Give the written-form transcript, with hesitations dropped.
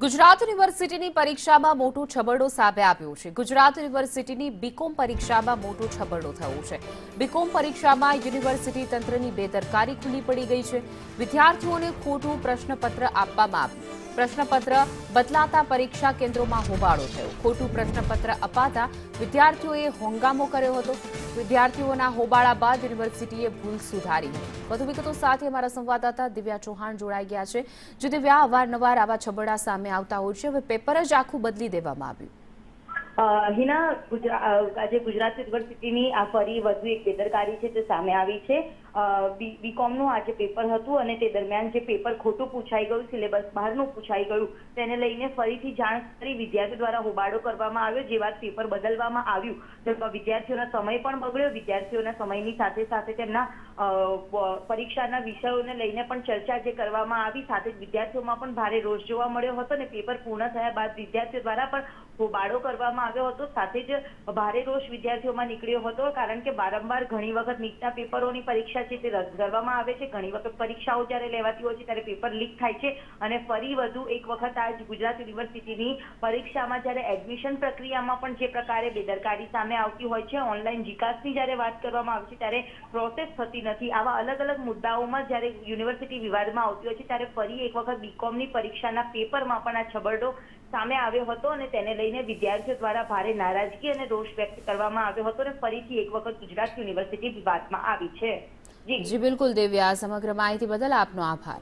ગુજરાત યુનિવર્સિટીની પરીક્ષામાં મોટો છબરડો સામે આવ્યો છે। ગુજરાત યુનિવર્સિટીની બીકોમ પરીક્ષામાં મોટો છબરડો થયો છે। બીકોમ પરીક્ષામાં યુનિવર્સિટી તંત્રની બેદરકારી ખુલ્લી પડી ગઈ છે। વિદ્યાર્થીઓને ખોટું પ્રશ્નપત્ર આપવામાં આવ્યું। પ્રશ્નપત્ર બદલાતા પરીક્ષા કેન્દ્રોમાં હોબાળો થયો। ખોટું પ્રશ્નપત્ર અપાતા વિદ્યાર્થીઓએ હોંગામો કર્યો હતો। વિદ્યાર્થીઓના હોબાળા બાદ યુનિવર્સિટીએ ભૂલ સુધારી હતી। વધુ વિગતો સાથે અમારા સંવાદદાતા દિવ્યા ચૌહાણ જોડાઈ ગયા છે। જો દિવ્યા, અવારનવાર આવા છબરડા સામે આવતા હોય છે, હવે પેપર જ આખું બદલી દેવામાં આવ્યું। હિના, આજે ગુજરાત યુનિવર્સિટીની આ ફરી વધુ એક બેદરકારી છે તે સામે આવી છે। બીકોમનું આજે પેપર હતું અને તે દરમિયાન જે પેપર ખોટું પૂછાઈ ગયું, સિલેબસ બહારનું પૂછાઈ ગયું, તેને લઈને ફરીથી જાણ કરી વિદ્યાર્થીઓ દ્વારા હોબાળો કરવામાં આવ્યો। જે વાત પેપર બદલવામાં આવ્યું તો વિદ્યાર્થીઓનો સમય પણ બગડ્યો। વિદ્યાર્થીઓના સમયની સાથે સાથે તેમના પરીક્ષાના વિષયોને લઈને પણ ચર્ચા જે કરવામાં આવી, સાથે જ વિદ્યાર્થીઓમાં પણ ભારે રોષ જોવા મળ્યો હતો અને પેપર પૂર્ણ થયા બાદ વિદ્યાર્થીઓ દ્વારા પણ હોબાળો કરવામાં આવ્યો હતો। સાથે જ ભારે રોષ વિદ્યાર્થીઓમાં નીકળ્યો હતો, કારણ કે વારંવાર ઘણી વખત નીટના પેપરોની પરીક્ષા છે તે રદ કરવામાં આવે છે। ઘણી વખત પરીક્ષાઓ જ્યારે લેવાતી હોય છે ત્યારે પેપર લીક થાય છે અને ફરી વધુ એક વખત આ ગુજરાત યુનિવર્સિટીની પરીક્ષામાં જ્યારે એડમિશન પ્રક્રિયામાં પણ જે પ્રકારે બેદરકારી સામે આવતી હોય છે, ઓનલાઈન જીકાસની જ્યારે વાત કરવામાં આવે છે ત્યારે પ્રોસેસ થતી નથી। આવા અલગ અલગ મુદ્દાઓમાં જ્યારે યુનિવર્સિટી વિવાદમાં આવતી હોય છે ત્યારે ફરી એક વખત બીકોમની પરીક્ષાના પેપરમાં પણ આ છબરડો સામે આવ્યો હતો અને તેને લઈને વિદ્યાર્થીઓ દ્વારા ભારે નારાજગી અને રોષ વ્યક્ત કરવામાં આવ્યો હતો અને ફરીથી એક વખત ગુજરાત યુનિવર્સિટી વિવાદમાં આવી છે। જી બિલકુલ દિવ્યા, સમગ્ર માહિતી બદલ આપનો આભાર।